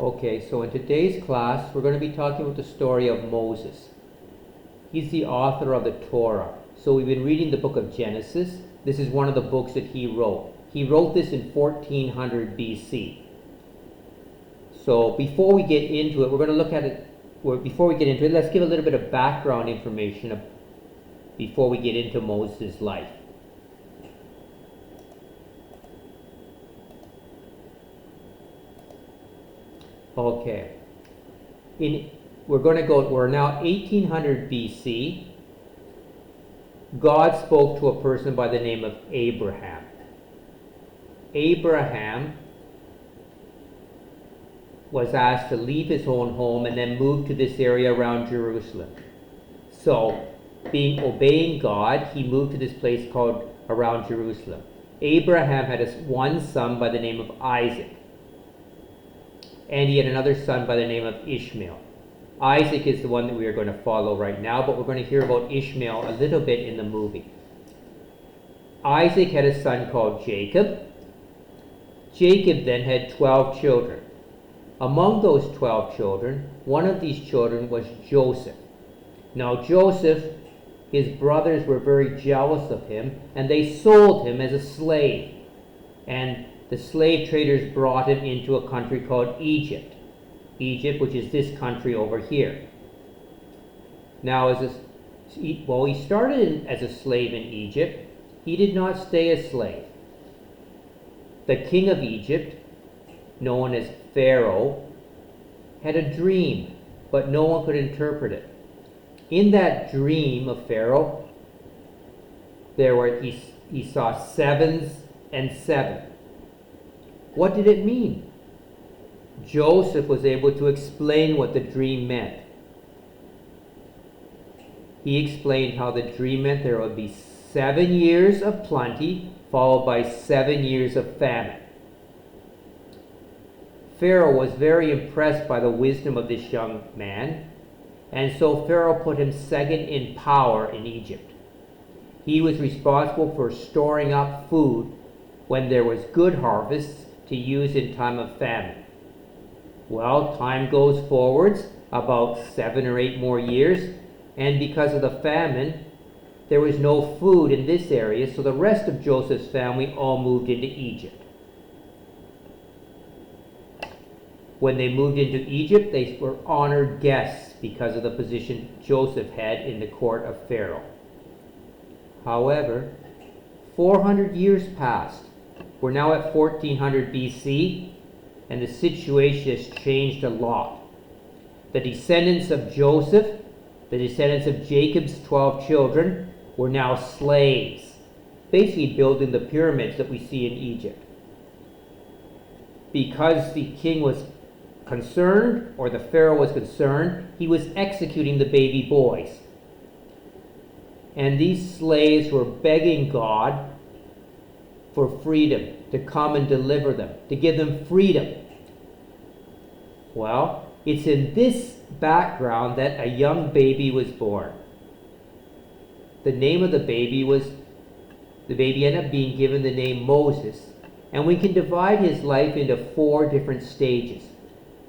Okay, so in today's class, we're going to be talking about the story of Moses. He's the author of the Torah. So we've been reading the book of Genesis. This is one of the books that he wrote. He wrote this in 1400 BC. So before we get into it, we're going to look at it. Before we get into it, let's give a little bit of background information before we get into Moses' life. Okay. We're now 1800 BC. God spoke to a person by the name of Abraham. Abraham was asked to leave his own home and then move to this area around Jerusalem. So, obeying God, he moved to this place called around Jerusalem. Abraham had one son by the name of Isaac. And he had another son by the name of Ishmael. Isaac is the one that we are going to follow right now, but we're going to hear about Ishmael a little bit in the movie. Isaac had a son called Jacob. Jacob then had 12 children. Among those 12 children, one of these children was Joseph. Now Joseph, his brothers were very jealous of him, and they sold him as a slave. And the slave traders brought him into a country called Egypt. Egypt, which is this country over here. Now, he started as a slave in Egypt. He did not stay a slave. The king of Egypt, known as Pharaoh, had a dream, but no one could interpret it. In that dream of Pharaoh, he saw sevens and seven. What did it mean? Joseph was able to explain what the dream meant. He explained how the dream meant there would be 7 years of plenty, followed by 7 years of famine. Pharaoh was very impressed by the wisdom of this young man, and so Pharaoh put him second in power in Egypt. He was responsible for storing up food when there was good harvests to use in time of famine. Well, time goes forwards about 7 or 8 more years, and because of the famine, there was no food in this area, so the rest of Joseph's family all moved into Egypt. When they moved into Egypt, they were honored guests because of the position Joseph had in the court of Pharaoh. However, 400 years passed. We're now at 1400 BC, and the situation has changed a lot. The descendants of Joseph, the descendants of Jacob's 12 children, were now slaves, basically building the pyramids that we see in Egypt. Because the king was concerned, or the Pharaoh was concerned, he was executing the baby boys. And these slaves were begging God for freedom, to come and deliver them, to give them freedom. Well, it's in this background that a young baby was born. The name of the baby ended up being given the name Moses, and we can divide his life into 4 different stages,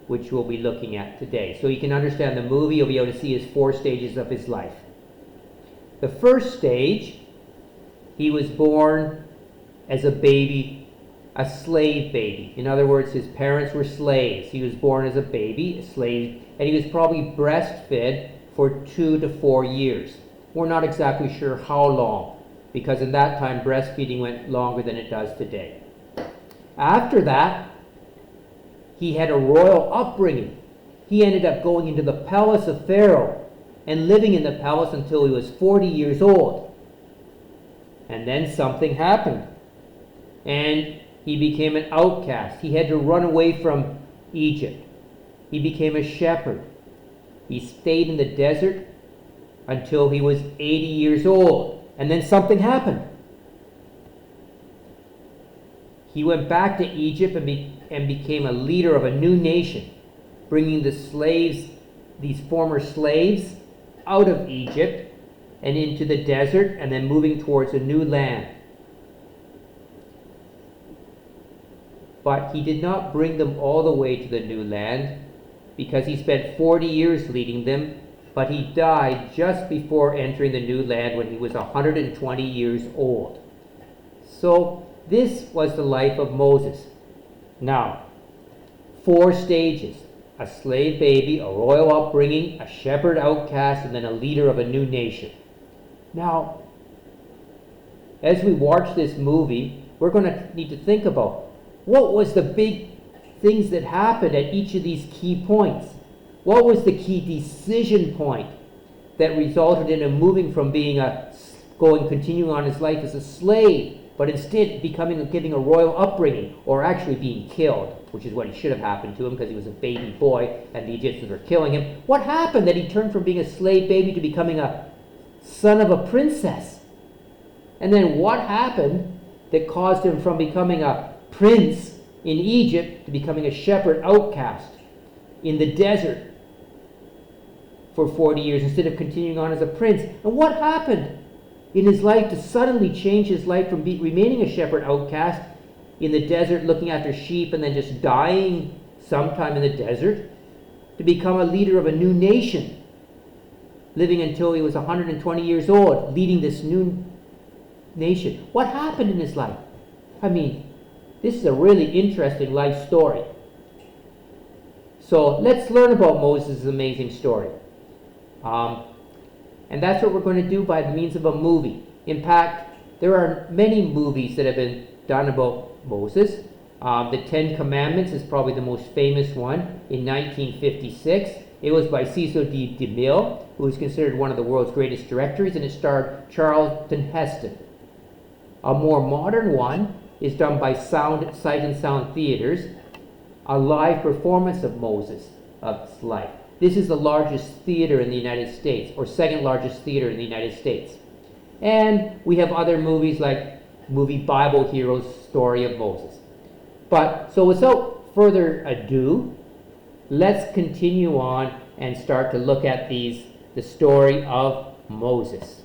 which we'll be looking at today. So you can understand the movie, you'll be able to see his 4 stages of his life. The first stage, he was born as a baby, a slave baby. In other words, his parents were slaves. He was born as a baby, a slave, and he was probably breastfed for 2 to 4 years. We're not exactly sure how long, because in that time breastfeeding went longer than it does today. After that, he had a royal upbringing. He ended up going into the palace of Pharaoh and living in the palace until he was 40 years old. And then something happened, and he became an outcast. He had to run away from Egypt. He became a shepherd. He stayed in the desert until he was 80 years old. And then something happened. He went back to Egypt and became a leader of a new nation, bringing these former slaves, out of Egypt and into the desert, and then moving towards a new land. but he did not bring them all the way to the new land because he spent 40 years leading them, but he died just before entering the new land when he was 120 years old. So this was the life of Moses. Now, 4 stages: a slave baby, a royal upbringing, a shepherd outcast, and then a leader of a new nation. Now, as we watch this movie, we're going to need to think about what was the big things that happened at each of these key points. What was the key decision point that resulted in him moving from continuing on his life as a slave, but instead giving a royal upbringing, or actually being killed, which is what he should have happened to him because he was a baby boy and the Egyptians were killing him. What happened that he turned from being a slave baby to becoming a son of a princess? And then what happened that caused him from becoming a prince in Egypt to becoming a shepherd outcast in the desert for 40 years instead of continuing on as a prince? And what happened in his life to suddenly change his life from remaining a shepherd outcast in the desert looking after sheep and then just dying sometime in the desert to become a leader of a new nation, living until he was 120 years old, leading this new nation? What happened in his life? I mean, this is a really interesting life story. So let's learn about Moses' amazing story. And that's what we're going to do by the means of a movie. In fact, there are many movies that have been done about Moses. The 10 Commandments is probably the most famous one in 1956. It was by Cecil B. DeMille, who is considered one of the world's greatest directors, and it starred Charlton Heston. A more modern one is done by Sight and Sound Theaters, a live performance of Moses' life. This is the largest theater in the United States, or second largest theater in the United States. And we have other movies like movie Bible Heroes, Story of Moses. So without further ado, let's continue on and start to look at the story of Moses.